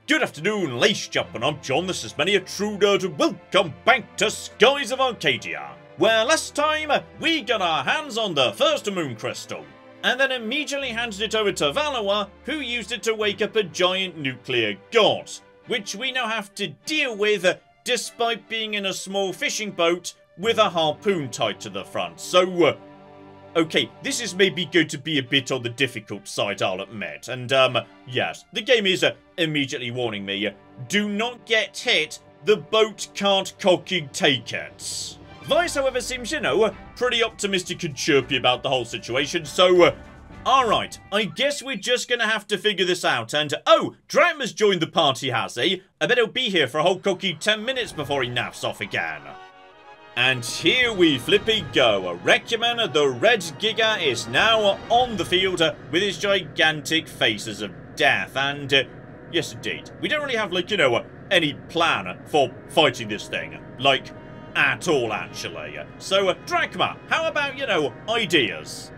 Good afternoon, lace jumping. I'm John, this is many a true nerd, and welcome back to Skies of Arcadia, where last time we got our hands on the first moon crystal, and then immediately handed it over to Valois, who used it to wake up a giant nuclear god, which we now have to deal with despite being in a small fishing boat with a harpoon tied to the front. So, okay, this is maybe going to be a bit on the difficult side, I'll admit. And, yes, the game is immediately warning me, do not get hit, the boat can't cocking take it. Vice, however, seems, you know, pretty optimistic and chirpy about the whole situation, so, alright, I guess we're just gonna have to figure this out, and, oh, Drachma's joined the party, has he? I bet he'll be here for a whole cocky 10 minutes before he naps off again. And here we flippy go. Recumen, the red Giga, is now on the field with his gigantic faces of death. And, yes indeed, we don't really have, like, you know, any plan for fighting this thing. Like, at all, actually. So, Drachma, how about, you know, ideas?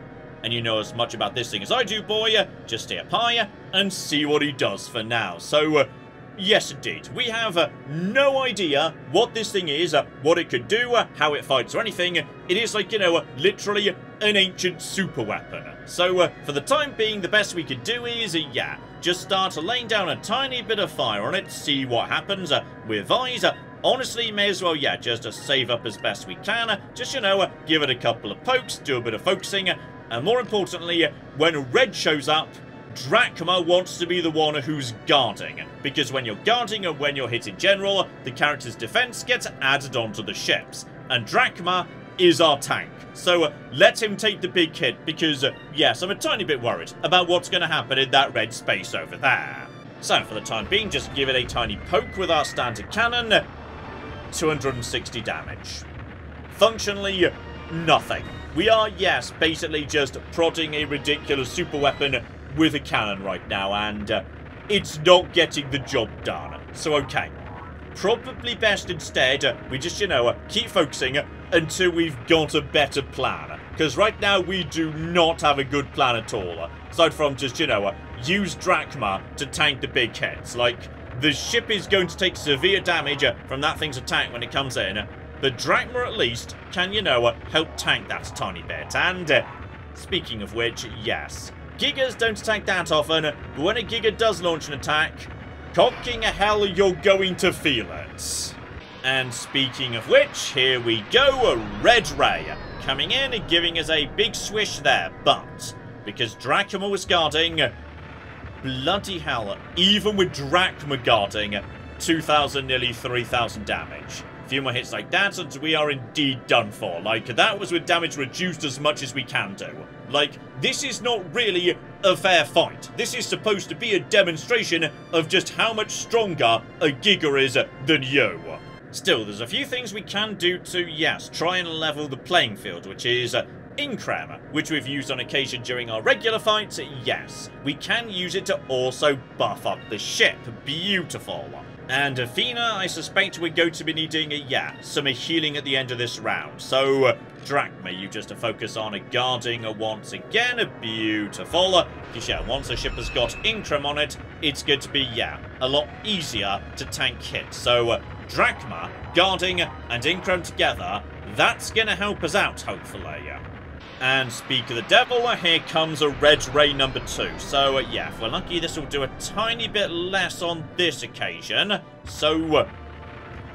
And you know as much about this thing as I do, boy. Just stay up high and see what he does for now. So, yes, indeed. We have no idea what this thing is, what it could do, how it fights or anything. It is like, you know, literally an ancient super weapon. So, for the time being, the best we could do is, yeah, just start laying down a tiny bit of fire on it, see what happens. With eyes, honestly, may as well, yeah, just save up as best we can. Just, you know, give it a couple of pokes, do a bit of focusing. And more importantly, when red shows up, Drachma wants to be the one who's guarding, because when you're guarding and when you're hit in general, the character's defense gets added onto the ships, and Drachma is our tank. So let him take the big hit, because yes, I'm a tiny bit worried about what's going to happen in that red space over there. So for the time being, just give it a tiny poke with our standard cannon, 260 damage. Functionally, nothing. We are, yes, basically just prodding a ridiculous super weapon with a cannon right now, and it's not getting the job done. So, okay. Probably best instead, we just, you know, keep focusing until we've got a better plan. Because right now, we do not have a good plan at all. Aside from just, you know, use Drachma to tank the big hits. Like, the ship is going to take severe damage from that thing's attack when it comes in. But Drachma, at least, can, you know, help tank that tiny bit. And, speaking of which, yes, Gigas don't attack that often, but when a Giga does launch an attack, cocking a hell, you're going to feel it. And speaking of which, here we go, a red ray, coming in and giving us a big swish there, but because Drachma was guarding, bloody hell, even with Drachma guarding, 2,000, nearly 3,000 damage. Few more hits like that and we are indeed done for. Like, that was with damage reduced as much as we can do. Like, this is not really a fair fight. This is supposed to be a demonstration of just how much stronger a Giga is than you. Still, there's a few things we can do to, yes, try and level the playing field, which is Increm, which we've used on occasion during our regular fights. Yes, we can use it to also buff up the ship. Beautiful. And Athena, I suspect we're going to be needing, yeah, some healing at the end of this round. So, Drachma, you just to focus on guarding once again. Beautiful. Because, yeah, once a ship has got Increm on it, it's going to be, yeah, a lot easier to tank hits. So, Drachma, guarding, and Increm together, that's going to help us out, hopefully. And speak of the devil, here comes a red ray number 2. So, yeah, if we're lucky, this will do a tiny bit less on this occasion. So,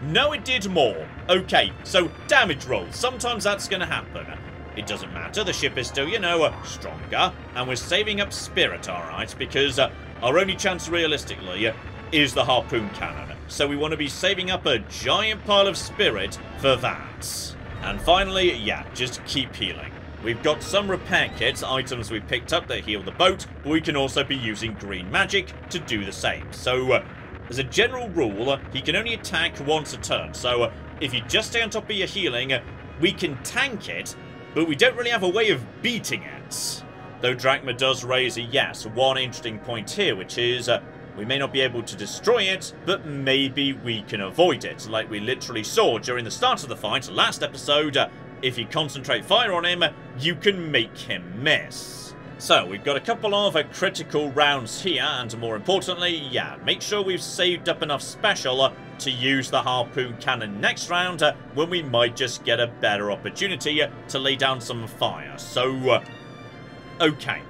no, it did more. Okay, so damage rolls. Sometimes that's going to happen. It doesn't matter. The ship is still, you know, stronger. And we're saving up spirit, alright, because our only chance, realistically, is the harpoon cannon. So we want to be saving up a giant pile of spirit for that. And finally, yeah, just keep healing. We've got some repair kits, items we picked up that heal the boat, but we can also be using green magic to do the same. So, as a general rule, he can only attack once a turn. So, if you just stay on top of your healing, we can tank it, but we don't really have a way of beating it. Though Drachma does raise a, yes, one interesting point here, which is, we may not be able to destroy it, but maybe we can avoid it. Like we literally saw during the start of the fight last episode, if you concentrate fire on him, you can make him miss. So, we've got a couple of critical rounds here, and more importantly, yeah, make sure we've saved up enough special to use the harpoon cannon next round, when we might just get a better opportunity to lay down some fire. So, okay.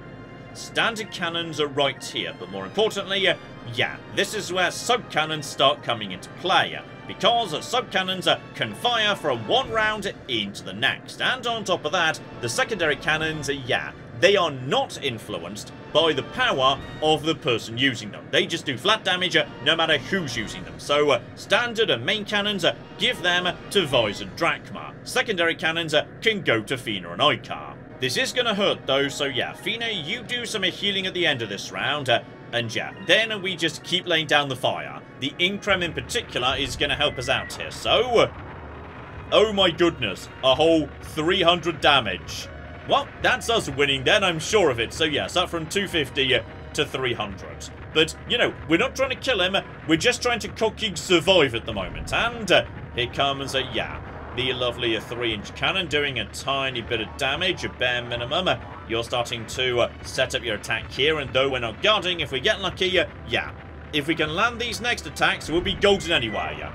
Standard cannons are right here, but more importantly, yeah, this is where sub-cannons start coming into play, because sub-cannons can fire from one round into the next, and on top of that, the secondary cannons, yeah, they are not influenced by the power of the person using them. They just do flat damage no matter who's using them. So, standard and main cannons, give them to Vice and Drachma. Secondary cannons can go to Fina and Icar. This is going to hurt though, so yeah, Fina, you do some healing at the end of this round, and yeah, then we just keep laying down the fire. The Increm in particular is going to help us out here, so... oh my goodness, a whole 300 damage. Well, that's us winning then, I'm sure of it. So yes, up from 250 to 300. But, you know, we're not trying to kill him, we're just trying to cocky survive at the moment. And here comes, yeah, the lovely 3-inch cannon doing a tiny bit of damage, a bare minimum. You're starting to set up your attack here, and though we're not guarding, if we get lucky, yeah, if we can land these next attacks, we'll be golden anyway.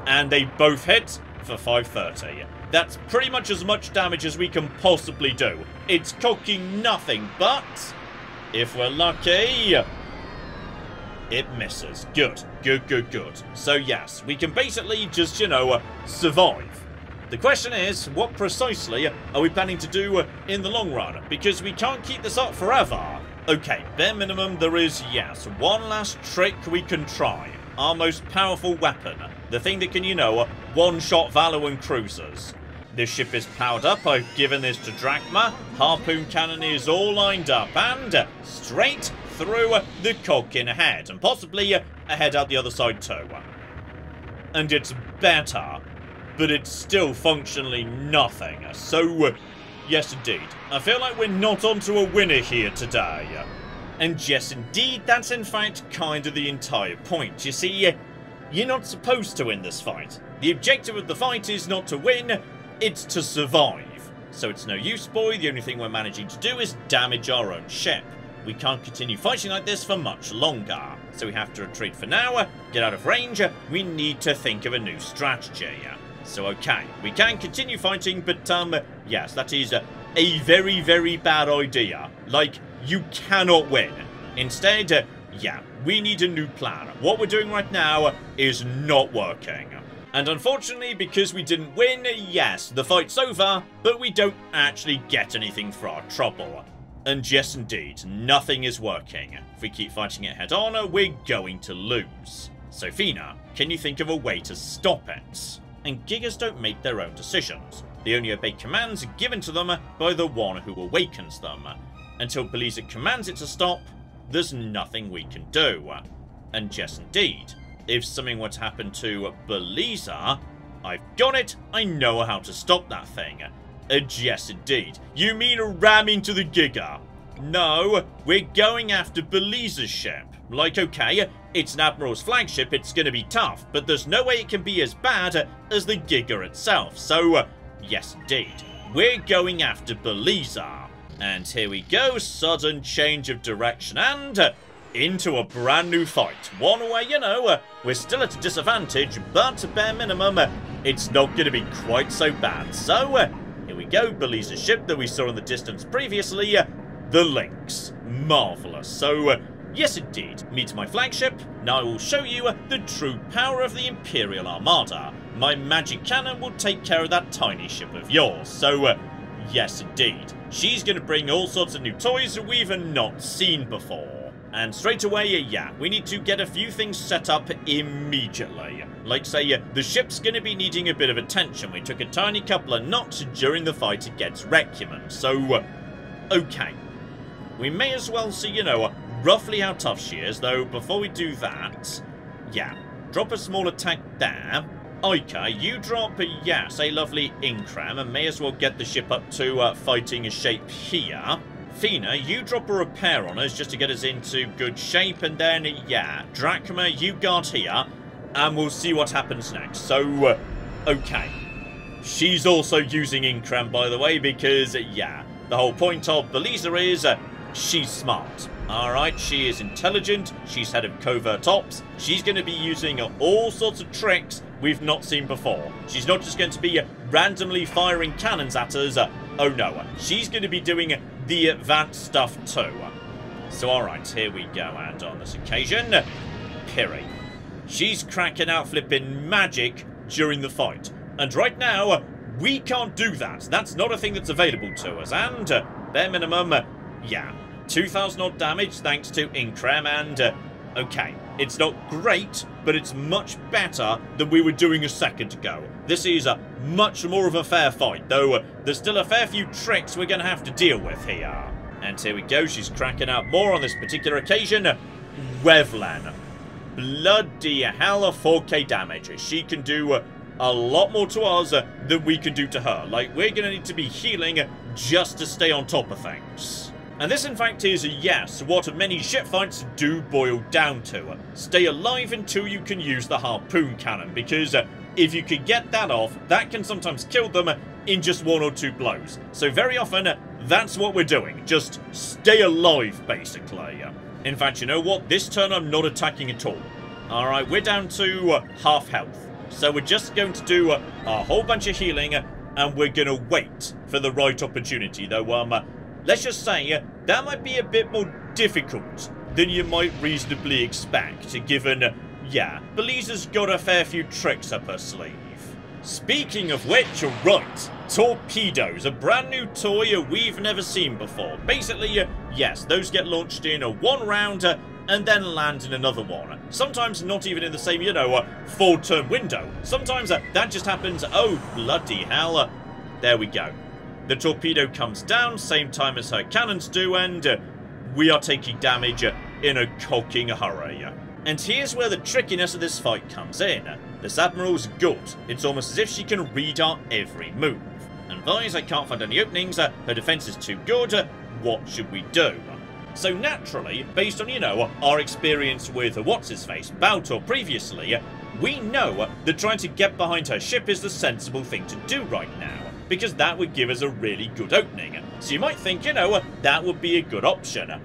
And they both hit for 530. That's pretty much as much damage as we can possibly do. It's cocking nothing, but if we're lucky, it misses. Good, good, good, good. So yes, we can basically just, you know, survive. The question is, what precisely are we planning to do in the long run? Because we can't keep this up forever. Okay, bare minimum, there is, yes, one last trick we can try. Our most powerful weapon. The thing that can, you know, one-shot Valorant cruisers. This ship is powered up, I've given this to Drachma, harpoon cannon is all lined up, and straight through the cock-in head, and possibly a head out the other side too. And it's better, but it's still functionally nothing, so yes indeed, I feel like we're not onto a winner here today. And yes indeed, that's in fact kind of the entire point. You see, you're not supposed to win this fight. The objective of the fight is not to win, it's to survive. So it's no use, boy, the only thing we're managing to do is damage our own ship. We can't continue fighting like this for much longer. So we have to retreat for now, get out of range, we need to think of a new strategy. So okay, we can continue fighting, but yes, that is a very, very bad idea. Like, you cannot win. Instead, yeah, we need a new plan. What we're doing right now is not working. And unfortunately, because we didn't win, yes, the fight's over, but we don't actually get anything for our trouble. And yes, indeed, nothing is working. If we keep fighting it head-on, we're going to lose. So, Fina, can you think of a way to stop it? And Gigas don't make their own decisions. They only obey commands given to them by the one who awakens them. Until Beliza commands it to stop, there's nothing we can do. And yes, indeed, if something were to happen to Beliza, I've got it, I know how to stop that thing. Yes, indeed. You mean ram into the Giga? No, we're going after Beliza's ship. Like, okay, it's an Admiral's flagship, it's gonna be tough, but there's no way it can be as bad as the Giga itself. So, yes, indeed, we're going after Beliza. And here we go, sudden change of direction, and into a brand new fight. One where, you know, we're still at a disadvantage, but bare minimum, it's not going to be quite so bad. So, here we go, Beliza's ship that we saw in the distance previously, the Lynx. Marvellous. So, yes indeed, meet my flagship. Now I will show you the true power of the Imperial Armada. My magic cannon will take care of that tiny ship of yours. So, yes indeed, she's going to bring all sorts of new toys that we've not seen before. And straight away, yeah, we need to get a few things set up immediately. Like, say, the ship's going to be needing a bit of attention. We took a tiny couple of knots during the fight against Requiem. So, okay. We may as well see, you know, roughly how tough she is, though before we do that, yeah, drop a small attack there. Ica, you drop, yes, a lovely Incram, and may as well get the ship up to fighting shape here. Fina, you drop a repair on us just to get us into good shape, and then, yeah, Drachma, you guard here, and we'll see what happens next. So, okay. She's also using Incram, by the way, because, yeah, the whole point of Beliza is she's smart. Alright, she is intelligent, she's head of covert ops, she's going to be using all sorts of tricks we've not seen before. She's not just going to be randomly firing cannons at us, oh no, she's going to be doing the advanced stuff too. So alright, here we go, and on this occasion, Piri. She's cracking out flipping magic during the fight, and right now, we can't do that. That's not a thing that's available to us, and bare minimum, yeah. 2,000 odd damage thanks to Increm, and okay, it's not great, but it's much better than we were doing a second ago. This is much more of a fair fight, though there's still a fair few tricks we're going to have to deal with here. And here we go, she's cracking out more on this particular occasion. Wevlan. Bloody hell, 4k damage. She can do a lot more to us than we can do to her. Like, we're going to need to be healing just to stay on top of things. And this, in fact, is, yes, what many ship fights do boil down to. Stay alive until you can use the harpoon cannon, because if you can get that off, that can sometimes kill them in just 1 or 2 blows. So very often, that's what we're doing. Just stay alive, basically. In fact, you know what? This turn, I'm not attacking at all. Alright, we're down to half health. So we're just going to do a whole bunch of healing, and we're going to wait for the right opportunity, though, let's just say, that might be a bit more difficult than you might reasonably expect, given, yeah, Belize's got a fair few tricks up her sleeve. Speaking of which, right, torpedoes, a brand new toy we've never seen before. Basically, yes, those get launched in one round, and then land in another one. Sometimes not even in the same, 4-turn window. Sometimes that just happens, oh, bloody hell. There we go. The torpedo comes down, same time as her cannons do, and we are taking damage in a cocking hurry. And here's where the trickiness of this fight comes in. This Admiral's good. It's almost as if she can read our every move. And Vise, I can't find any openings, her defense is too good, what should we do? So naturally, based on, our experience with What's-His-Face, Baltor previously, we know that trying to get behind her ship is the sensible thing to do right now, because that would give us a really good opening. So you might think, that would be a good option.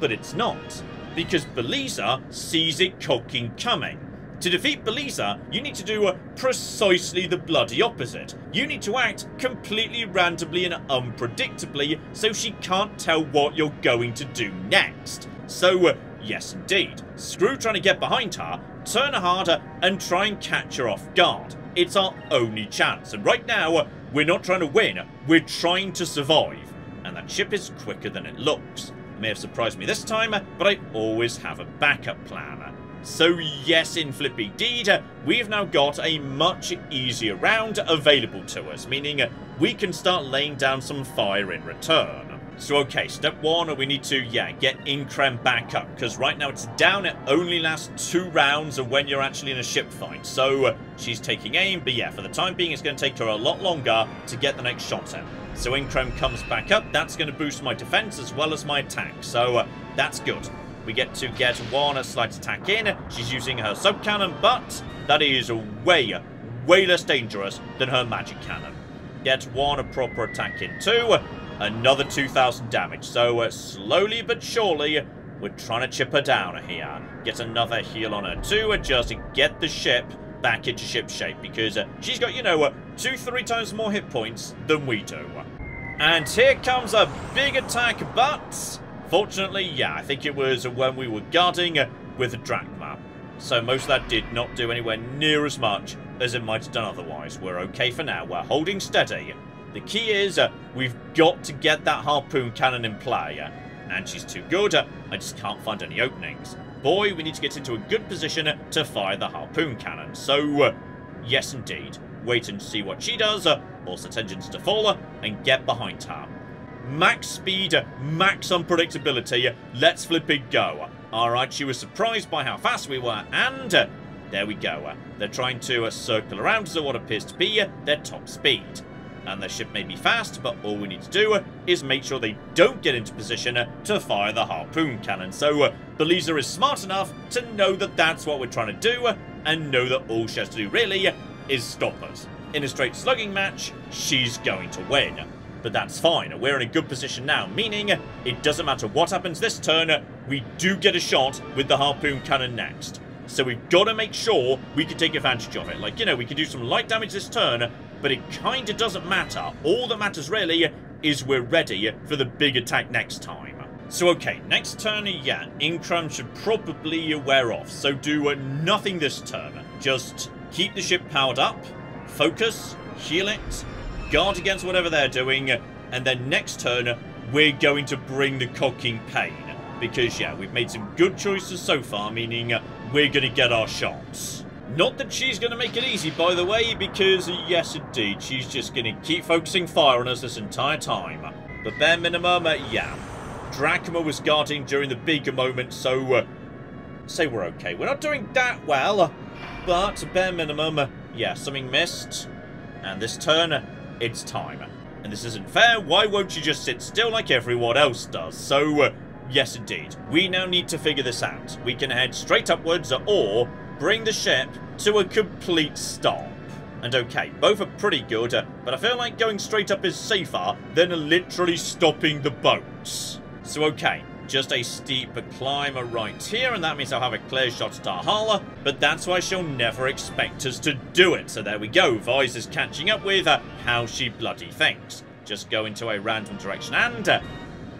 But it's not, because Beliza sees it cocking coming. To defeat Beliza, you need to do precisely the bloody opposite. You need to act completely randomly and unpredictably, so she can't tell what you're going to do next. So, yes indeed, screw trying to get behind her, turn her harder, and try and catch her off guard. It's our only chance, and right now, we're not trying to win, we're trying to survive. And that ship is quicker than it looks. It may have surprised me this time, but I always have a backup plan. So yes, in flippy deed, we've now got a much easier round available to us, meaning we can start laying down some fire in return. So okay, step 1, we need to, get Increm back up, because right now it's down, it only lasts 2 rounds when you're actually in a ship fight. So she's taking aim, but yeah, for the time being it's going to take her a lot longer to get the next shot in. So Increm comes back up, that's going to boost my defense as well as my attack, so that's good. We get to get 1 slight attack in. She's using her sub-cannon, but that is way less dangerous than her magic cannon. Get 1 proper attack in 2. Another 2,000 damage. So slowly but surely, we're trying to chip her down here. Get another heal on her too, just to get the ship back into ship shape, because she's got, 2-3 times more hit points than we do. And here comes a big attack, but fortunately, I think it was when we were guarding with a Drachma. So most of that did not do anywhere near as much as it might have done otherwise. We're okay for now. We're holding steady. The key is we've got to get that harpoon cannon in play. And she's too good. I just can't find any openings. Boy, we need to get into a good position to fire the harpoon cannon. So, yes indeed. Wait and see what she does. All set engines to fall and get behind her. Max speed, max unpredictability, let's flip it go. Alright, she was surprised by how fast we were, and there we go. They're trying to circle around to what appears to be their top speed. And their ship may be fast, but all we need to do is make sure they don't get into position to fire the harpoon cannon. So Beliza is smart enough to know that that's what we're trying to do, and know that all she has to do really is stop us. In a straight slugging match, she's going to win. but that's fine. We're in a good position now, meaning it doesn't matter what happens this turn, we do get a shot with the harpoon cannon next. So we've got to make sure we can take advantage of it. Like, you know, we can do some light damage this turn, but it kind of doesn't matter. All that matters really is we're ready for the big attack next time. So okay, next turn, yeah, Incram should probably wear off. So do nothing this turn. Just keep the ship powered up, focus, heal it, guard against whatever they're doing, and then next turn, we're going to bring the cocking pain. Because, yeah, we've made some good choices so far, meaning we're going to get our shots. Not that she's going to make it easy, by the way, because, yes, indeed, she's just going to keep focusing fire on us this entire time. But bare minimum, yeah, Drachma was guarding during the bigger moment, so say we're okay. We're not doing that well, but bare minimum, yeah, something missed. And this turn, it's time. And this isn't fair. Why won't you just sit still like everyone else does? So, yes, indeed. We now need to figure this out. We can head straight upwards or bring the ship to a complete stop. And okay, both are pretty good, but I feel like going straight up is safer than literally stopping the boats. So okay, just a steep climb right here, and that means I'll have a clear shot at our hull, but that's why she'll never expect us to do it. So there we go, Vise is catching up with how she bloody thinks. Just go into a random direction, and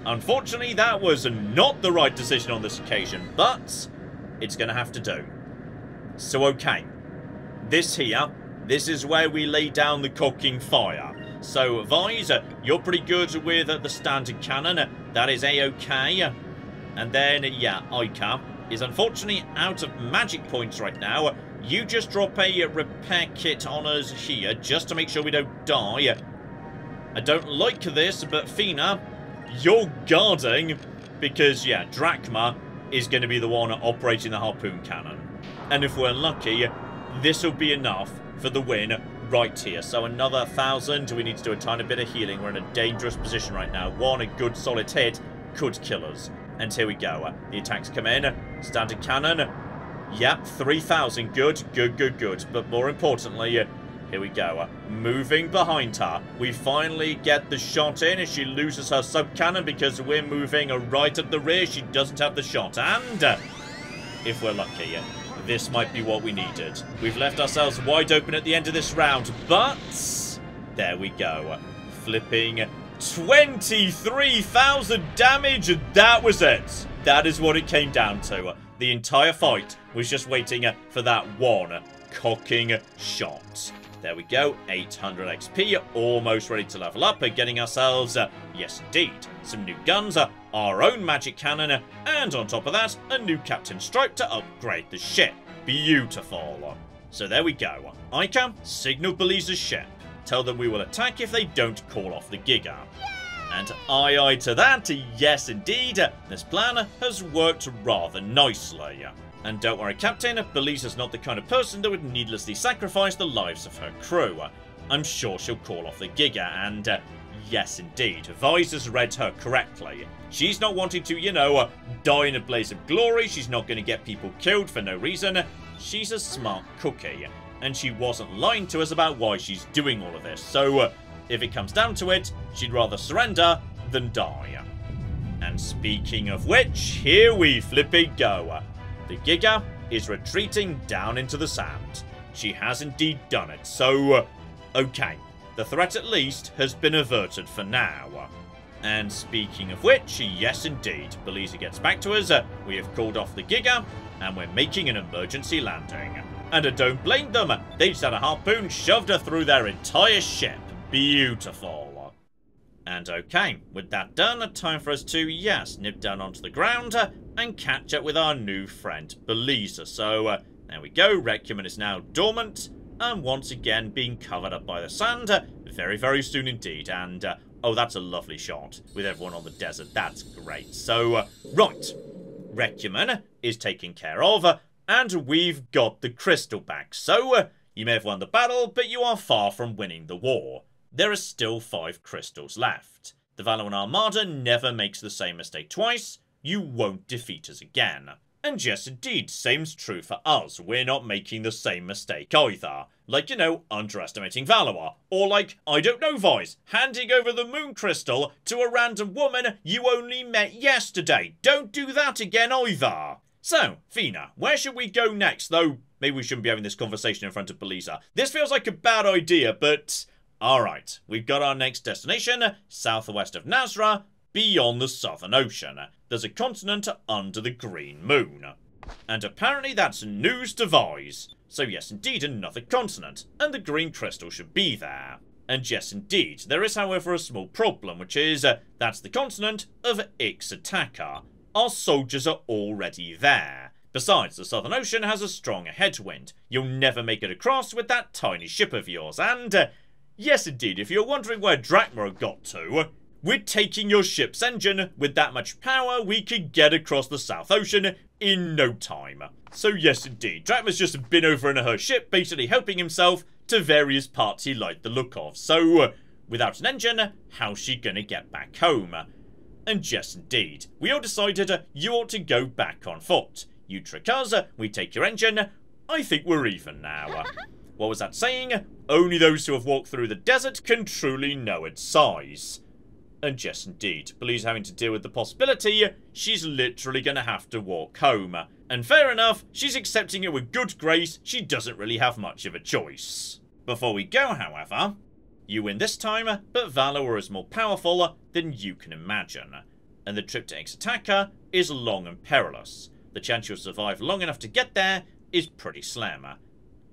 unfortunately that was not the right decision on this occasion, but it's going to have to do. So okay, this is where we lay down the cocking fire. So, Vise, you're pretty good with the standard cannon. That is A-okay. And then, yeah, Ica is unfortunately out of magic points right now. You just drop a repair kit on us here, just to make sure we don't die. I don't like this, but Fina, you're guarding, because, yeah, Drachma is going to be the one operating the harpoon cannon. And if we're lucky, this will be enough for the win right here. So another 1,000. We need to do a tiny bit of healing. We're in a dangerous position right now. A good solid hit could kill us. And here we go. The attacks come in. Standard cannon. Yep, 3,000. Good, good, good, good. But more importantly, here we go. Moving behind her. We finally get the shot in as she loses her sub-cannon because we're moving right at the rear. She doesn't have the shot. And if we're lucky, this might be what we needed. We've left ourselves wide open at the end of this round, but there we go. Flipping 23,000 damage, and that was it. That is what it came down to. The entire fight was just waiting for that one cocking shot. There we go, 800 XP, almost ready to level up, getting ourselves, yes indeed, some new guns, our own magic cannon, and on top of that, a new Captain Stripe to upgrade the ship. Beautiful. So there we go. Ica, signal Belize's ship. Tell them we will attack if they don't call off the Giga. And aye to that, yes indeed, this plan has worked rather nicely. And don't worry, Captain, Belize is not the kind of person that would needlessly sacrifice the lives of her crew. I'm sure she'll call off the Giga, and yes indeed, Vise has read her correctly. She's not wanting to, you know, die in a blaze of glory. She's not going to get people killed for no reason. She's a smart cookie, and she wasn't lying to us about why she's doing all of this. So, if it comes down to it, she'd rather surrender than die. And speaking of which, here we flipping go. The Giga is retreating down into the sand. She has indeed done it, so, okay. The threat at least has been averted for now. And speaking of which, yes indeed, Belize gets back to us, we have called off the Giga, and we're making an emergency landing. And I don't blame them, they just had a harpoon shoved her through their entire ship. Beautiful. And okay, with that done, time for us to, yes, nip down onto the ground and catch up with our new friend, Belize. So, there we go, Requiem is now dormant, and once again being covered up by the sand, very, very soon indeed. And, oh, that's a lovely shot with everyone on the desert, that's great. So, right, Requiem is taken care of, and we've got the crystal back. So, you may have won the battle, but you are far from winning the war. There are still 5 crystals left. The Valoran Armada never makes the same mistake twice. You won't defeat us again. And yes, indeed, same's true for us. We're not making the same mistake either. Like, you know, underestimating Valar. Or like, I don't know, Vice, handing over the moon crystal to a random woman you only met yesterday. Don't do that again either. So, Fina, where should we go next? Though, maybe we shouldn't be having this conversation in front of Belisa. This feels like a bad idea, but... Alright, we've got our next destination, southwest of Nazra, beyond the Southern Ocean. There's a continent under the green moon. And apparently that's news to Vice. So yes, indeed, another continent, and the green crystal should be there. And yes, indeed, there is however a small problem, which is, that's the continent of Ix'taka. Our soldiers are already there. Besides, the Southern Ocean has a strong headwind. You'll never make it across with that tiny ship of yours, and... yes, indeed, if you're wondering where Drachma got to, we're taking your ship's engine. With that much power, we could get across the South Ocean in no time. So yes, indeed, Drachma's just been over in her ship, basically helping himself to various parts he liked the look of. So, without an engine, how's she gonna get back home? And yes, indeed, we all decided you ought to go back on foot. You trick us, we take your engine. I think we're even now. What was that saying? Only those who have walked through the desert can truly know its size. And yes, indeed, Blue's having to deal with the possibility she's literally going to have to walk home. And fair enough, she's accepting it with good grace. She doesn't really have much of a choice. Before we go, however, you win this time, but Valar is more powerful than you can imagine. And the trip to Ix'taka is long and perilous. The chance you'll survive long enough to get there is pretty slim.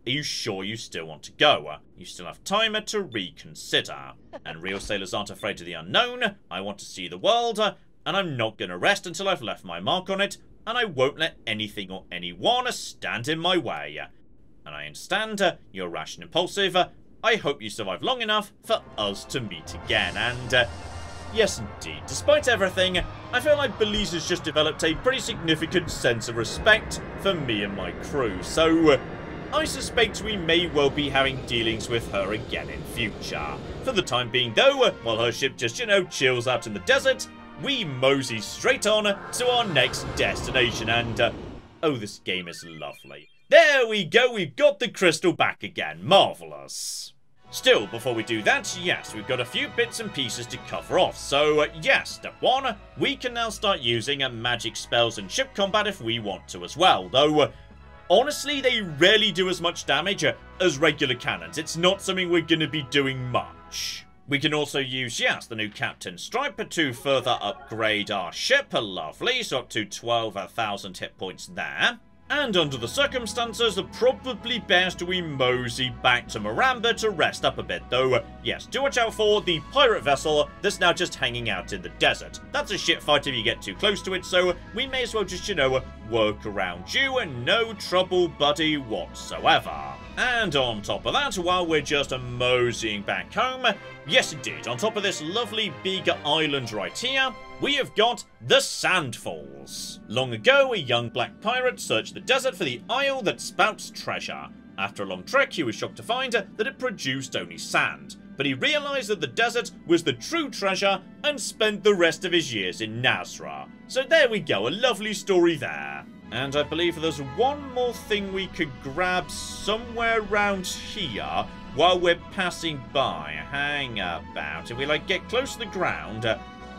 Are you sure you still want to go? You still have time to reconsider. And real sailors aren't afraid of the unknown. I want to see the world, and I'm not going to rest until I've left my mark on it, and I won't let anything or anyone stand in my way. And I understand you're rash and impulsive. I hope you survive long enough for us to meet again. And yes, indeed, despite everything, I feel like Belize has just developed a pretty significant sense of respect for me and my crew. So I suspect we may well be having dealings with her again in future. For the time being though, while her ship just, chills out in the desert, we mosey straight on to our next destination and, oh, this game is lovely. There we go, we've got the crystal back again. Marvellous. Still, before we do that, yes, we've got a few bits and pieces to cover off. So, yes, step one, we can now start using magic spells and ship combat if we want to as well, though honestly, they rarely do as much damage as regular cannons. It's not something we're going to be doing much. We can also use, yes, the new Captain Stripe to further upgrade our ship. Lovely, so up to 12,000 hit points there. And under the circumstances, probably best we mosey back to Maramba to rest up a bit. Though, yes, do watch out for the pirate vessel that's now just hanging out in the desert. That's a shit fight if you get too close to it, so we may as well just, work around you and no trouble buddy whatsoever. And on top of that, while we're just moseying back home, yes indeed, on top of this lovely big island right here, we have got the Sandfalls. Long ago, a young black pirate searched the desert for the isle that spouts treasure. After a long trek, he was shocked to find that it produced only sand. But he realised that the desert was the true treasure and spent the rest of his years in Nazra. So there we go, a lovely story there. And I believe there's one more thing we could grab somewhere around here while we're passing by. Hang about. If we, get close to the ground,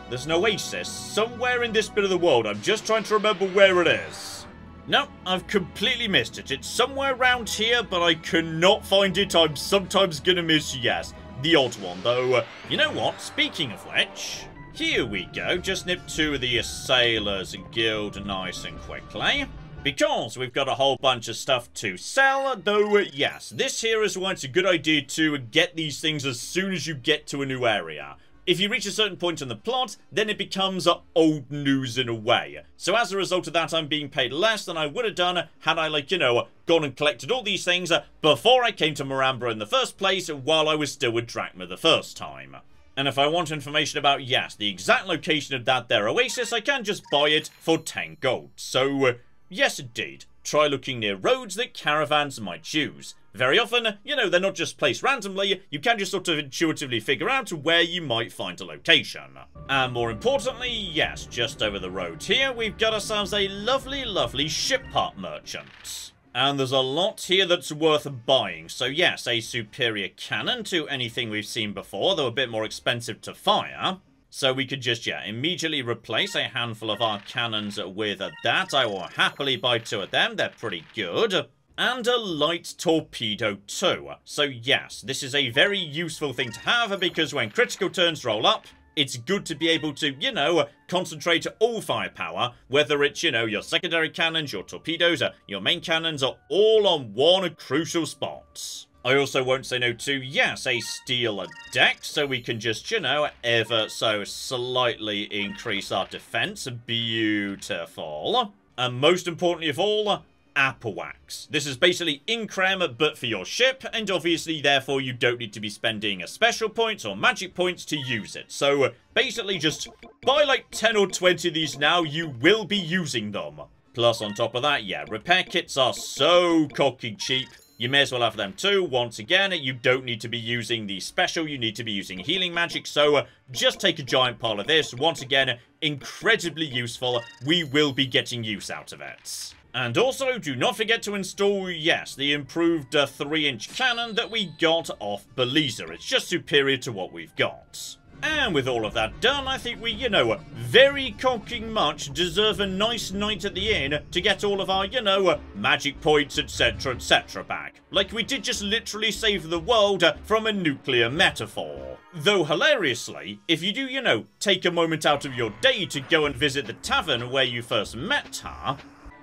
there's an oasis somewhere in this bit of the world. I'm just trying to remember where it is. No, I've completely missed it. It's somewhere around here, but I cannot find it. I'm sometimes gonna miss, yes, the odd one. Though, you know what? Speaking of which, here we go. Just nip to the Sailors Guild nice and quickly. Because we've got a whole bunch of stuff to sell, though, yes, this here is why it's a good idea to get these things as soon as you get to a new area. If you reach a certain point in the plot, then it becomes old news in a way. So as a result of that, I'm being paid less than I would have done had I, gone and collected all these things before I came to Maramba in the first place, while I was still with Drachma the first time. And if I want information about, yes, the exact location of that there oasis, I can just buy it for 10 gold. So, yes indeed, try looking near roads that caravans might use. Very often, you know, they're not just placed randomly, you can just sort of intuitively figure out where you might find a location. And more importantly, yes, just over the road here, we've got ourselves a lovely, lovely ship part merchant. And there's a lot here that's worth buying. So yes, a superior cannon to anything we've seen before, though a bit more expensive to fire. So we could just, yeah, immediately replace a handful of our cannons with that. I will happily buy 2 of them, they're pretty good. And a light torpedo too. So yes, this is a very useful thing to have because when critical turns roll up, it's good to be able to, you know, concentrate all firepower, whether it's, you know, your secondary cannons, your torpedoes, your main cannons are all on one crucial spot. I also won't say no to, yes, a steel deck, so we can just, you know, ever so slightly increase our defense. Beautiful. And most importantly of all, apple wax. This is basically Increm, but for your ship, and obviously, therefore, you don't need to be spending special points or magic points to use it. So, basically, just buy like 10 or 20 of these now, you will be using them. Plus, on top of that, yeah, repair kits are so cocky cheap. You may as well have them too. Once again, you don't need to be using the special, you need to be using healing magic, so just take a giant pile of this. Once again, incredibly useful. We will be getting use out of it. And also, do not forget to install, yes, the improved 3-inch cannon that we got off Beliza. It's just superior to what we've got. And with all of that done, I think we, you know, very cocking much deserve a nice night at the inn to get all of our, you know, magic points, etc, etc back. Like we did just literally save the world from a nuclear metaphor. Though hilariously, if you do, you know, take a moment out of your day to go and visit the tavern where you first met her,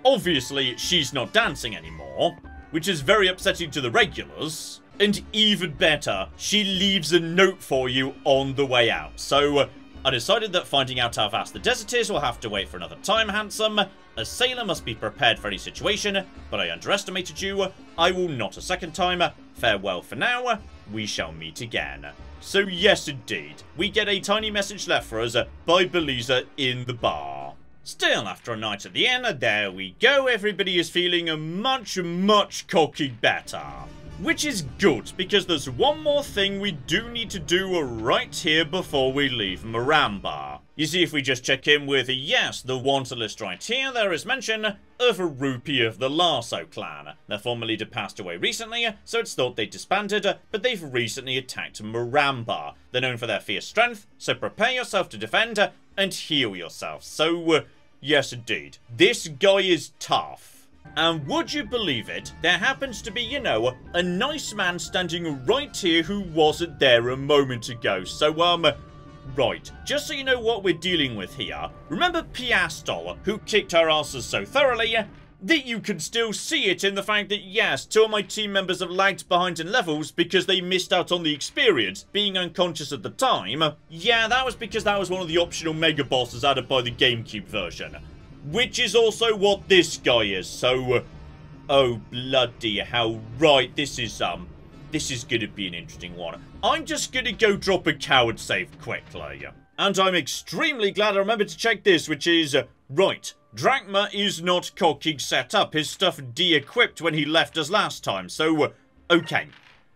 obviously she's not dancing anymore, which is very upsetting to the regulars. And even better, she leaves a note for you on the way out. So, I decided that finding out how vast the desert is will have to wait for another time, handsome. A sailor must be prepared for any situation, but I underestimated you. I will not a second time. Farewell for now. We shall meet again. So yes, indeed, we get a tiny message left for us by Beliza in the bar. Still, after a night at the inn, there we go. Everybody is feeling much, much cocky better. Which is good, because there's one more thing we do need to do right here before we leave Maramba. You see, if we just check in with, yes, the wanted list right here, there is mention of a rupee of the Lasso clan. Their former leader passed away recently, so it's thought they disbanded, but they've recently attacked Maramba. They're known for their fierce strength, so prepare yourself to defend and heal yourself. So, yes indeed, this guy is tough. And would you believe it, there happens to be, you know, a nice man standing right here who wasn't there a moment ago. So, right, just so you know what we're dealing with here, remember Piastol, who kicked our asses so thoroughly, that you can still see it in the fact that, yes, 2 of my team members have lagged behind in levels because they missed out on the experience, being unconscious at the time. Yeah, that was because that was one of the optional mega bosses added by the GameCube version. Which is also what this guy is, so, oh bloody hell, right, this is gonna be an interesting one. I'm just gonna go drop a coward save quickly. And I'm extremely glad I remembered to check this, which is, right, Drachma is not cocking set up, his stuff de-equipped when he left us last time, so, okay.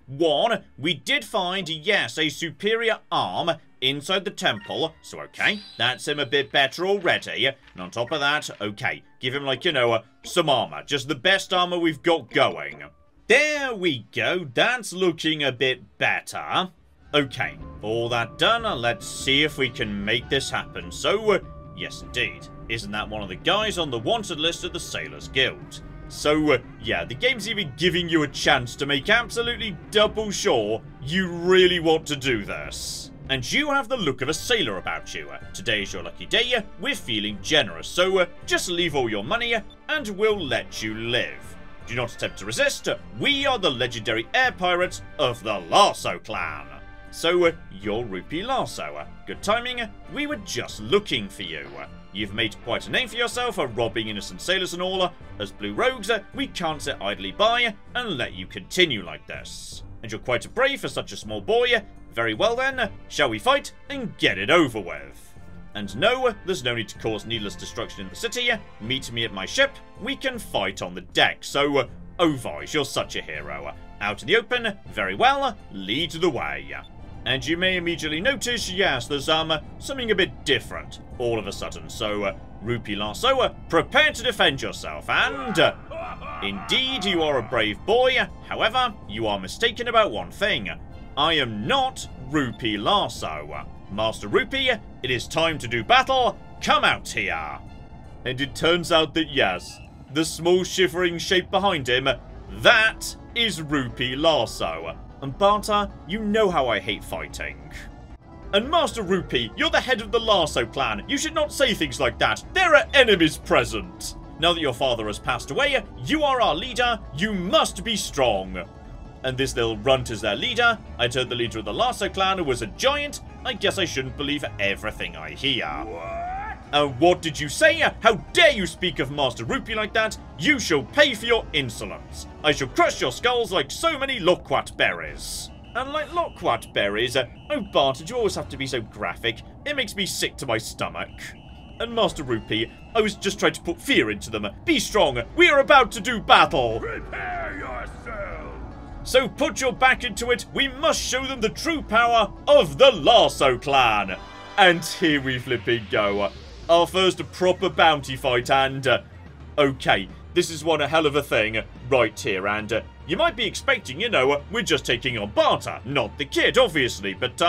1, we did find, yes, a superior arm inside the temple, so okay, that's him a bit better already. And on top of that, okay, give him like, you know, some armor, just the best armor we've got going. There we go, that's looking a bit better. Okay, all that done, let's see if we can make this happen. So, yes indeed, isn't that one of the guys on the wanted list of the Sailors Guild? So, yeah, the game's even giving you a chance to make absolutely double sure you really want to do this. And you have the look of a sailor about you. Today is your lucky day, we're feeling generous, so just leave all your money and we'll let you live. Do not attempt to resist, we are the legendary air pirates of the Lasso clan. So, you're Rupee Lasso. Good timing, we were just looking for you. You've made quite a name for yourself, robbing innocent sailors and all. As Blue Rogues, we can't sit idly by and let you continue like this. And you're quite brave for such a small boy. Very well then, shall we fight and get it over with? And no, there's no need to cause needless destruction in the city. Meet me at my ship. We can fight on the deck. So, Ovage, you're such a hero. Out in the open, very well, lead the way. And you may immediately notice, yes, there's something a bit different all of a sudden. So, Rupee Lasso, prepare to defend yourself. And, indeed, you are a brave boy. However, you are mistaken about one thing. I am not Rupee Lasso. Master Rupee, it is time to do battle. Come out here. And it turns out that, yes, the small shivering shape behind him, that is Rupee Lasso. And Barta, you know how I hate fighting. And Master Rupee, you're the head of the Lasso clan. You should not say things like that. There are enemies present. Now that your father has passed away, you are our leader. You must be strong. And this little runt is their leader. I heard the leader of the Lasso clan was a giant. I guess I shouldn't believe everything I hear. What did you say? How dare you speak of Master Rupee like that? You shall pay for your insolence. I shall crush your skulls like so many loquat berries. And like loquat berries, oh Bart, did you always have to be so graphic? It makes me sick to my stomach. And Master Rupee, I was just trying to put fear into them. Be strong, we are about to do battle. Prepare yourself. So put your back into it, we must show them the true power of the Lasso clan. And here we flipping go. Our first proper bounty fight, and okay, this is one hell of a thing right here, and you might be expecting, you know, we're just taking on Barta, not the kid, obviously, but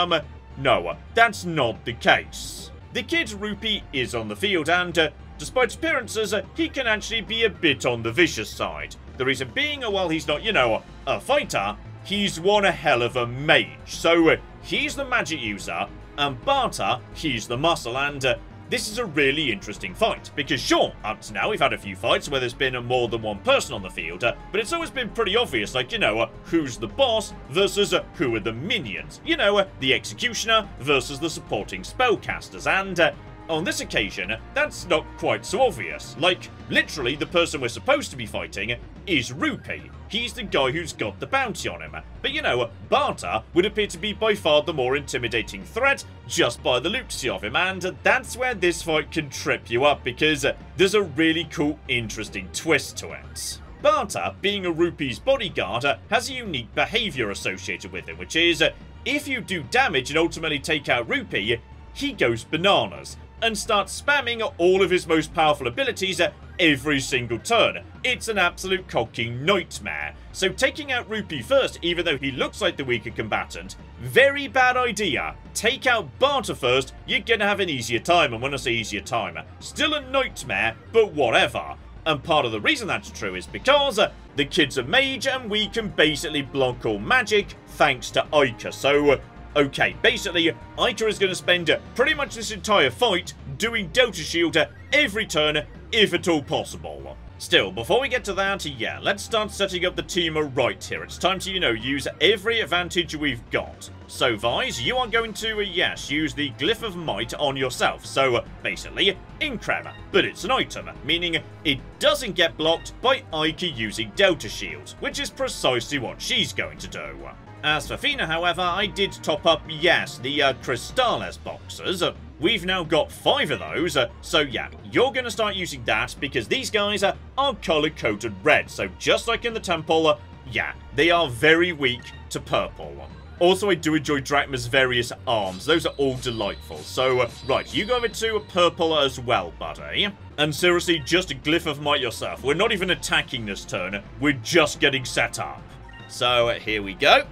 no, that's not the case. The kid Rupee is on the field, and despite appearances, he can actually be a bit on the vicious side. The reason being, while he's not, you know, a fighter, he's one hell of a mage. So he's the magic user, and Barta, he's the muscle, and this is a really interesting fight, because sure, up to now we've had a few fights where there's been more than one person on the field, but it's always been pretty obvious, like, you know, who's the boss versus who are the minions. You know, the executioner versus the supporting spellcasters, and on this occasion, that's not quite so obvious. Like, literally, the person we're supposed to be fighting is Rupee. He's the guy who's got the bounty on him. But you know, Barta would appear to be by far the more intimidating threat just by the looks of him, and that's where this fight can trip you up, because there's a really cool, interesting twist to it. Barta, being a Rupee's bodyguard, has a unique behaviour associated with it, which is, if you do damage and ultimately take out Rupee, he goes bananas and starts spamming all of his most powerful abilities every single turn. It's an absolute cocking nightmare. So taking out Rupee first, even though he looks like the weaker combatant, very bad idea. Take out Barta first, you're gonna have an easier time, and when I say easier time, still a nightmare, but whatever. And part of the reason that's true is because the kid's a mage and we can basically block all magic thanks to Ica. So okay, basically, Ica is going to spend pretty much this entire fight doing Delta Shield every turn, if at all possible. Still, before we get to that, yeah, let's start setting up the team right here. It's time to, you know, use every advantage we've got. So, Vise, you are going to, yes, use the Glyph of Might on yourself. So, basically, Increm, but it's an item, meaning it doesn't get blocked by Ica using Delta Shield, which is precisely what she's going to do. As for Fina, however, I did top up, yes, the Crystales boxes. We've now got 5 of those, so yeah, you're going to start using that because these guys are color-coded red, so just like in the temple, yeah, they are very weak to purple. Also, I do enjoy Drachma's various arms. Those are all delightful. So, right, you go over to purple as well, buddy. And seriously, just a Glyph of Might yourself. We're not even attacking this turn. We're just getting set up. So, here we go.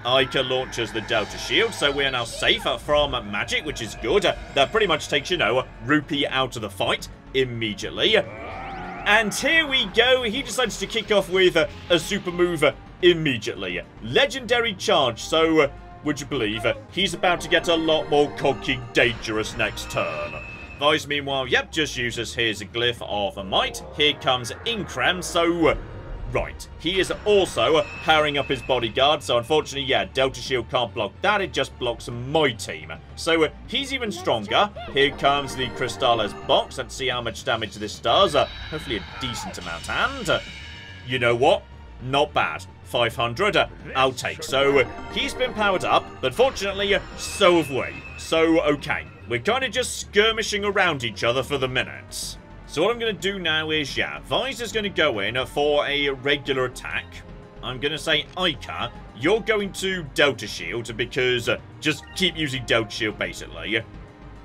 Ica launches the Delta Shield, so we are now safe from magic, which is good. That pretty much takes, you know, Rupee out of the fight immediately. And here we go. He decides to kick off with a super move immediately. Legendary Charge. So, would you believe, he's about to get a lot more cocky dangerous next turn. Vise, meanwhile, yep, just uses his Glyph of Might. Here comes Increm, so right, he is also powering up his bodyguard, so unfortunately, yeah, Delta Shield can't block that, it just blocks my team. So he's even stronger. Here comes the Crystales box. Let's see how much damage this does. Hopefully a decent amount, and you know what? Not bad. 500, I'll take. So he's been powered up, but fortunately, so have we. So, okay. We're kind of just skirmishing around each other for the minute. So what I'm going to do now is, yeah, Visor's going to go in for a regular attack. I'm going to say, Ica, you're going to Delta Shield because just keep using Delta Shield, basically.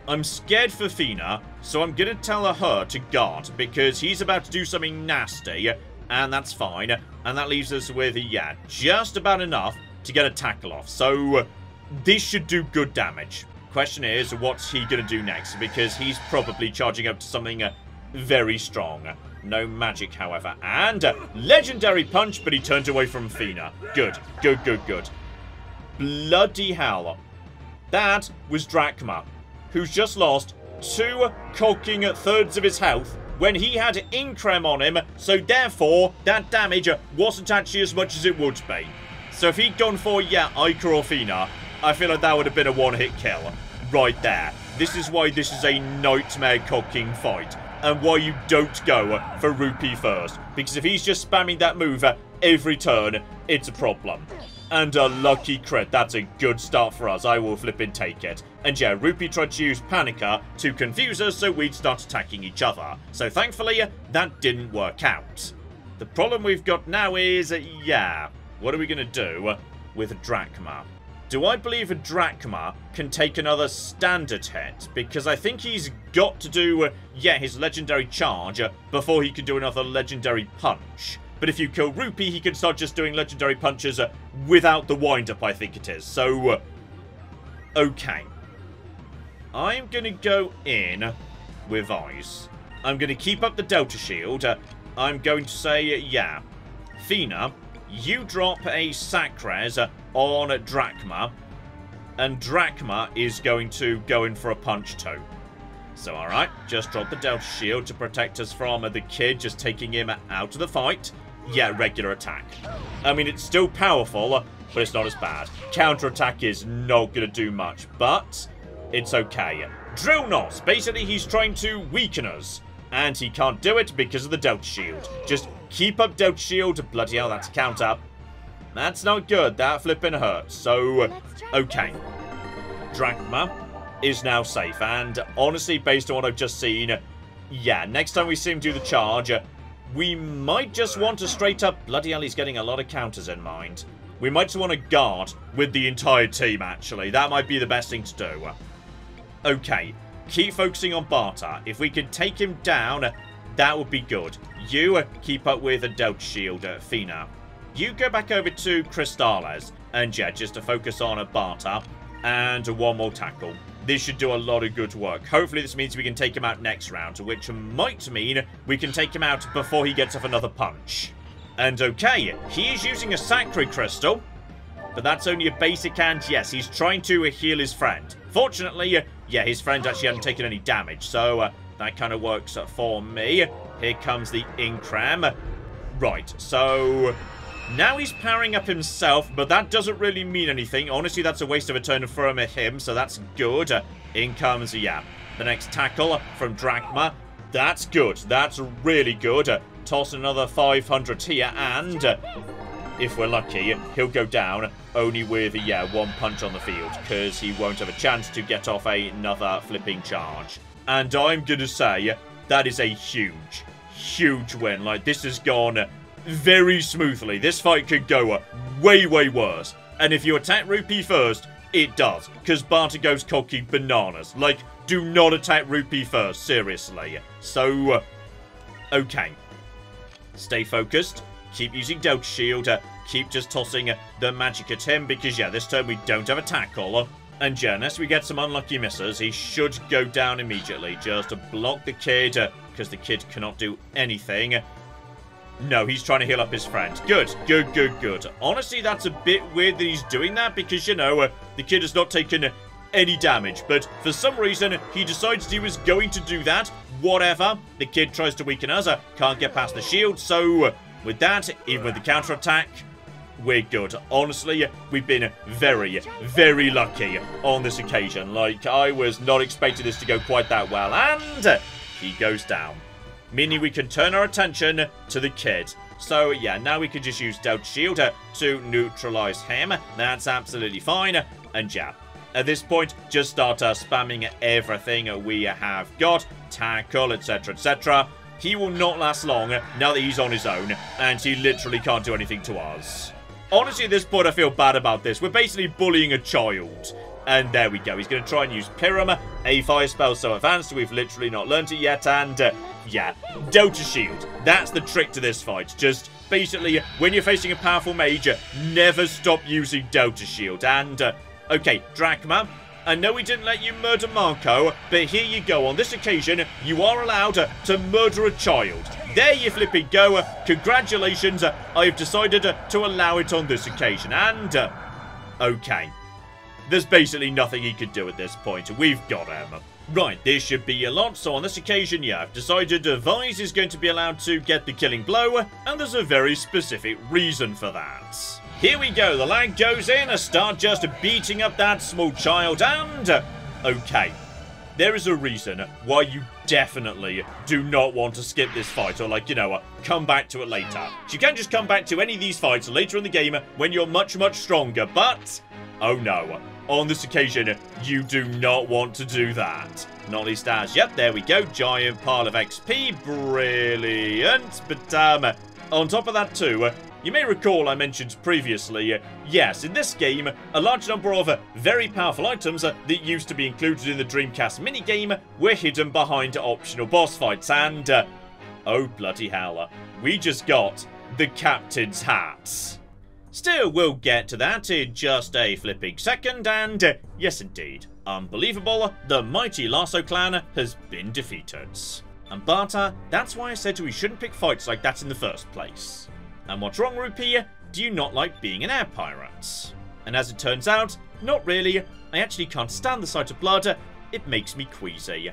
I'm scared for Fina, so I'm going to tell her to guard because he's about to do something nasty, and that's fine. And that leaves us with, yeah, just about enough to get a tackle off. So this should do good damage. Question is, what's he going to do next? Because he's probably charging up to something very strong. No magic, however. And legendary punch, but he turned away from Fina. Good, good, good, good. Bloody hell. That was Drachma, who's just lost 2 caulking thirds of his health when he had Increm on him, so therefore that damage wasn't actually as much as it would be. So if he'd gone for, yeah, Ica or Fina, I feel like that would have been a one-hit kill right there. This is why this is a nightmare caulking fight, and why you don't go for Rupee first, because if he's just spamming that move every turn, it's a problem. And a lucky crit. That's a good start for us. I will flippin' take it. And yeah, Rupee tried to use Panica to confuse us so we'd start attacking each other. So thankfully, that didn't work out. The problem we've got now is, yeah, what are we going to do with Drachma? Do I believe a Drachma can take another standard hit? Because I think he's got to do, yeah, his legendary charge before he can do another legendary punch. But if you kill Rupee, he can start just doing legendary punches without the wind-up, I think it is. So, okay. I'm going to go in with Ice. I'm going to keep up the Delta Shield. I'm going to say, yeah, Fina, you drop a Sacres on Drachma, and Drachma is going to go in for a punch too. So, alright, just drop the Delta Shield to protect us from the kid just taking him out of the fight. Yeah, regular attack. I mean, it's still powerful, but it's not as bad. Counter-attack is not going to do much, but it's okay. Drill Nos, basically he's trying to weaken us, and he can't do it because of the Delta Shield. Just keep up Delta Shield. Bloody hell, that's a counter. That's not good. That flipping hurts. So, okay. Drachma is now safe, and honestly, based on what I've just seen, yeah, next time we see him do the charge, we might just want to straight up... Bloody hell, he's getting a lot of counters in mind. We might just want to guard with the entire team, actually. That might be the best thing to do. Okay, keep focusing on Barta. If we could take him down, that would be good. You keep up with a Delta Shield, Fina. You go back over to Crystales, and yeah, just to focus on Barta, and one more tackle. This should do a lot of good work. Hopefully this means we can take him out next round, which might mean we can take him out before he gets off another punch. And okay, he is using a Sacred Crystal, but that's only a basic, and yes, he's trying to heal his friend. Fortunately, yeah, his friend actually hadn't taken any damage, so that kind of works for me. Here comes the Incram. Right, so... now he's powering up himself, but that doesn't really mean anything. Honestly, that's a waste of a turn from him, so that's good. In comes, yeah, the next tackle from Drachma. That's good. That's really good. Toss another 500 here, and if we're lucky, he'll go down only with, yeah, 1 punch on the field, because he won't have a chance to get off another flipping charge. And I'm going to say that is a huge, huge win. Like, this has gone... very smoothly. This fight could go way, way worse. And if you attack Rupee first, it does. Because Barta goes cocky bananas. Like, do not attack Rupee first. Seriously. So, okay. Stay focused. Keep using Delta Shield. Keep just tossing the magic at him. Because, yeah, this turn we don't have a tackle. And, yeah, unless we get some unlucky misses, he should go down immediately. Just to block the kid. Because the kid cannot do anything. No, he's trying to heal up his friend. Good, good, good, good. Honestly, that's a bit weird that he's doing that because, you know, the kid has not taken any damage. But for some reason, he decides he was going to do that. Whatever. The kid tries to weaken us. Can't get past the shield. So, with that, even with the counterattack, we're good. Honestly, we've been very, very lucky on this occasion. Like, I was not expecting this to go quite that well. And he goes down. Meaning we can turn our attention to the kid. So, yeah, now we can just use Delta Shield to neutralize him. That's absolutely fine. And, yeah, At this point, just start spamming everything we have got. Tackle, etc, etc. He will not last long now that he's on his own, and he literally can't do anything to us. Honestly, at this point, I feel bad about this. We're basically bullying a child. And there we go. He's going to try and use Pyram, a fire spell so advanced we've literally not learnt it yet. And, yeah, Delta Shield. That's the trick to this fight. Just, basically, when you're facing a powerful mage, never stop using Delta Shield. And, okay, Drachma, I know we didn't let you murder Marco, but here you go. On this occasion, you are allowed to murder a child. There you flipping go. Congratulations. I've decided to allow it on this occasion. And, okay. There's basically nothing he could do at this point. We've got him. Right, this should be a lot. So on this occasion, yeah, I've decided Vise is going to be allowed to get the killing blow, and there's a very specific reason for that. Here we go. The lag goes in. Start just beating up that small child, and okay. There is a reason why you definitely do not want to skip this fight or, like, you know, come back to it later. So you can just come back to any of these fights later in the game when you're much, much stronger, but oh no. On this occasion, you do not want to do that. Not least as, yep, there we go. Giant pile of XP. Brilliant. But, on top of that too, you may recall I mentioned previously, yes, in this game, a large number of very powerful items that used to be included in the Dreamcast minigame were hidden behind optional boss fights. And, oh bloody hell, we just got the Captain's Hat. Still, we'll get to that in just a flipping second, and yes indeed, unbelievable, the mighty Lasso clan has been defeated. And Barta, that's why I said we shouldn't pick fights like that in the first place. And what's wrong, Rupee? Do you not like being an air pirate? And as it turns out, not really. I actually can't stand the sight of blood, it makes me queasy.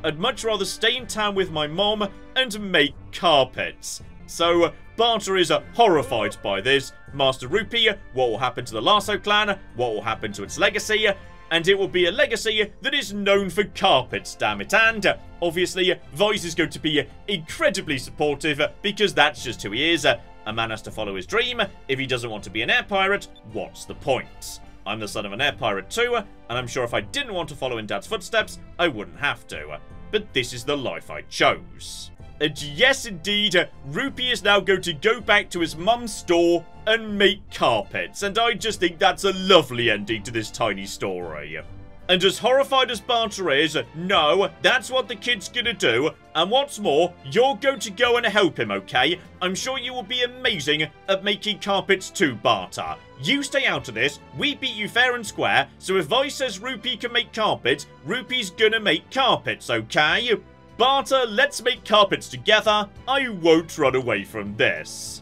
I'd much rather stay in town with my mom and make carpets. So, Barta is horrified by this. Master Rupee, what will happen to the Lasso clan? What will happen to its legacy? And it will be a legacy that is known for carpets, damn it. And, obviously, Vise is going to be incredibly supportive because that's just who he is. A man has to follow his dream. If he doesn't want to be an air pirate, what's the point? I'm the son of an air pirate too, and I'm sure if I didn't want to follow in Dad's footsteps, I wouldn't have to. But this is the life I chose. And yes, indeed, Rupee is now going to go back to his mum's store and make carpets. And I just think that's a lovely ending to this tiny story. And as horrified as Barta is, no, that's what the kid's gonna do. And what's more, you're going to go and help him, okay? I'm sure you will be amazing at making carpets too, Barta. You stay out of this, we beat you fair and square, so if Vise says Rupee can make carpets, Rupee's gonna make carpets, okay? Barta, let's make carpets together. I won't run away from this.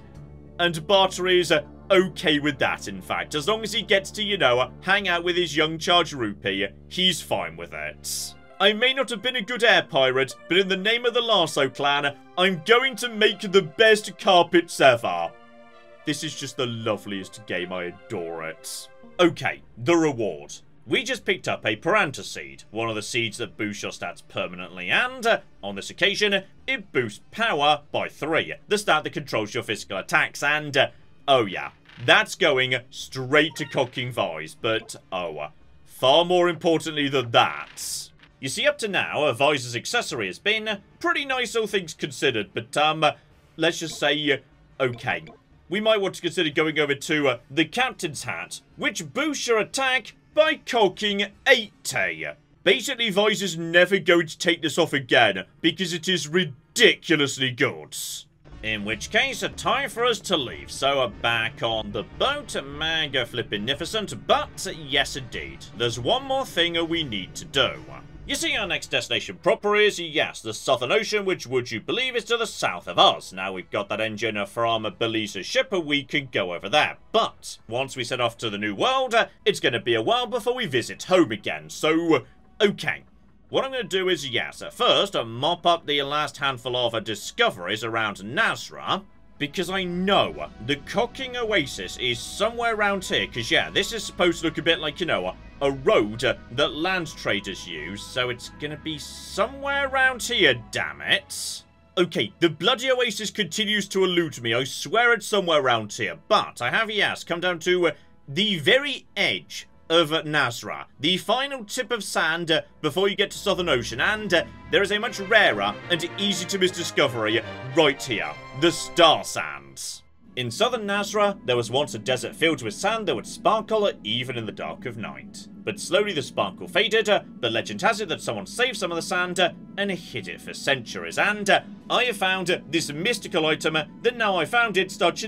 And Barta is okay with that, in fact. As long as he gets to, you know, hang out with his young charge Rupee, he's fine with it. I may not have been a good air pirate, but in the name of the Lasso clan, I'm going to make the best carpets ever. This is just the loveliest game. I adore it. Okay, the reward. We just picked up a Piranta seed, one of the seeds that boosts your stats permanently, and, on this occasion, it boosts power by 3, the stat that controls your physical attacks, and, oh yeah, that's going straight to cocking Vise, but, oh, far more importantly than that. You see, up to now, Vise's accessory has been pretty nice, all things considered, but, let's just say, okay. We might want to consider going over to the Captain's Hat, which boosts your attack by cocking 80. Basically, Vise is never going to take this off again, because it is ridiculously good. In which case, time for us to leave. So, back on the boat, mega flippinificent, but yes indeed, there's one more thing we need to do. You see, our next destination proper is, yes, the Southern Ocean, which would you believe is to the south of us. Now we've got that engine from Belize's ship, we can go over there. But once we set off to the New World, it's going to be a while before we visit home again. So, okay. What I'm going to do is, yes, at first, mop up the last handful of discoveries around Nazra, because I know the Cocking Oasis is somewhere around here, because, yeah, this is supposed to look a bit like, you know, a road that land traders use, so it's gonna be somewhere around here, damn it. Okay, the bloody oasis continues to elude me, I swear it's somewhere around here, but I have, yes, come down to the very edge of Nazra, the final tip of sand before you get to Southern Ocean, and there is a much rarer and easy to miss discovery right here, the Star Sands. In southern Nazra, there was once a desert filled with sand that would sparkle even in the dark of night. But slowly the sparkle faded, but legend has it that someone saved some of the sand and hid it for centuries, and I have found this mystical item that now I found it starts,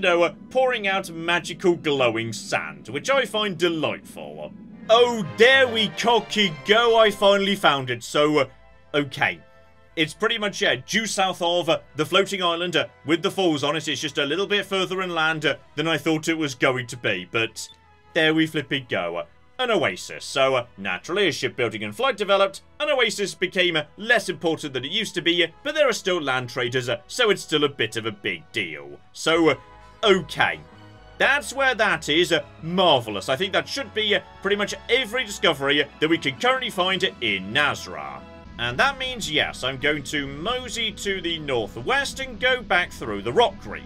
pouring out magical glowing sand, which I find delightful. Oh, there we cocky go, I finally found it, so, okay. It's pretty much, due south of the floating island with the falls on it. It's just a little bit further inland than I thought it was going to be, but there we flipping go. An oasis. So, naturally, as shipbuilding and flight developed, an oasis became less important than it used to be, but there are still land traders, so it's still a bit of a big deal. So, okay. That's where that is. Marvellous. I think that should be pretty much every discovery that we can currently find in Nazra. And that means, yes, I'm going to mosey to the northwest and go back through the rock reef.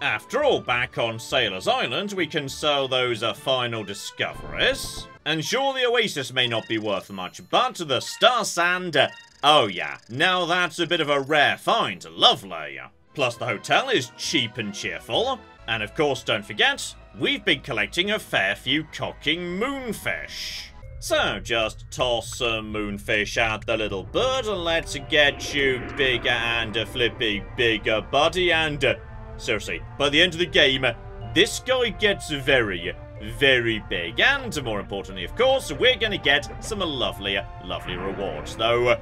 After all, back on Sailor's Island, we can sell those final discoveries. And sure, the oasis may not be worth much, but the Star Sand, oh yeah, now that's a bit of a rare find. Lovely. Plus, the hotel is cheap and cheerful. And of course, don't forget, we've been collecting a fair few cocking moonfish. So, just toss some moonfish at the little bird and let's get you bigger and a flippy bigger, buddy. And, seriously, by the end of the game, this guy gets very, very big. And, more importantly, of course, we're going to get some lovely, lovely rewards. Though,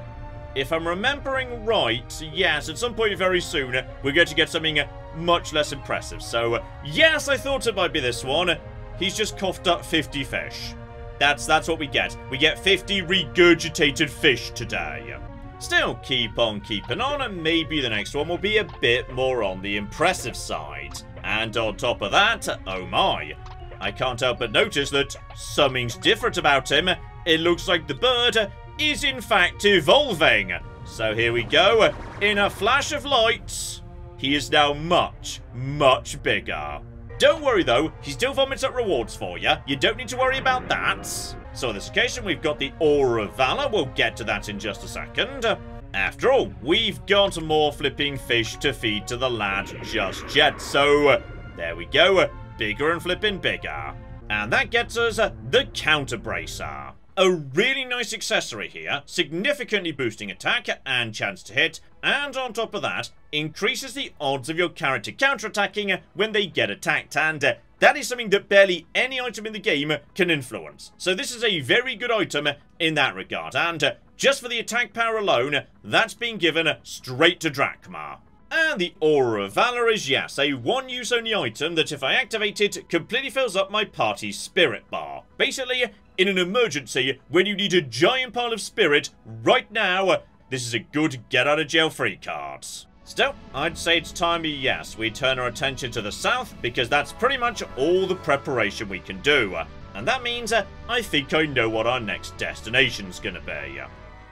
if I'm remembering right, yes, at some point very soon, we're going to get something much less impressive. So, yes, I thought it might be this one. He's just coughed up 50 fish. That's what we get. We get 50 regurgitated fish today. Still, keep on keeping on, and maybe the next one will be a bit more on the impressive side. And on top of that, oh my, I can't help but notice that something's different about him. It looks like the bird is in fact evolving. So here we go. In a flash of light, he is now much, much bigger. Don't worry though, he still vomits up rewards for you. You don't need to worry about that. So on this occasion, we've got the Aura of Valor. We'll get to that in just a second. After all, we've got more flipping fish to feed to the lad just yet. So there we go, bigger and flipping bigger. And that gets us the Counter Bracer. A really nice accessory here, significantly boosting attack and chance to hit, and on top of that, increases the odds of your character counterattacking when they get attacked, and that is something that barely any item in the game can influence. So this is a very good item in that regard, and just for the attack power alone, that's being given straight to Drachma. And the Aura of Valor is, yes, a one-use only item that if I activate it, completely fills up my party's spirit bar. Basically, in an emergency, when you need a giant pile of spirit right now, this is a good get-out-of-jail-free card. Still, I'd say it's time, yes, we turn our attention to the south, because that's pretty much all the preparation we can do. And that means, I think I know what our next destination's gonna be.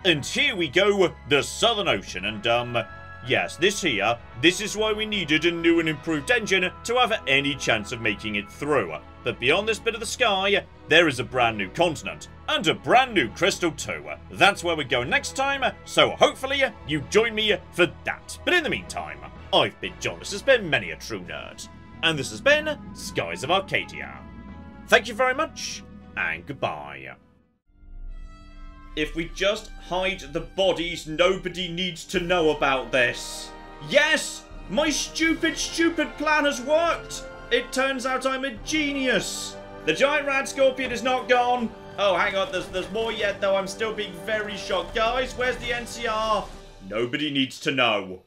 And here we go, the Southern Ocean, and, yes, this is why we needed a new and improved engine to have any chance of making it through. But beyond this bit of the sky, there is a brand new continent, and a brand new crystal too. That's where we're going next time, so hopefully you join me for that. But in the meantime, I've been John, this has been Many a True Nerd, and this has been Skies of Arcadia. Thank you very much, and goodbye. If we just hide the bodies, nobody needs to know about this. Yes! My stupid plan has worked! It turns out I'm a genius! The giant rad scorpion is not gone! Oh, hang on, there's more yet though, I'm still being very shocked. Guys, where's the NCR? Nobody needs to know.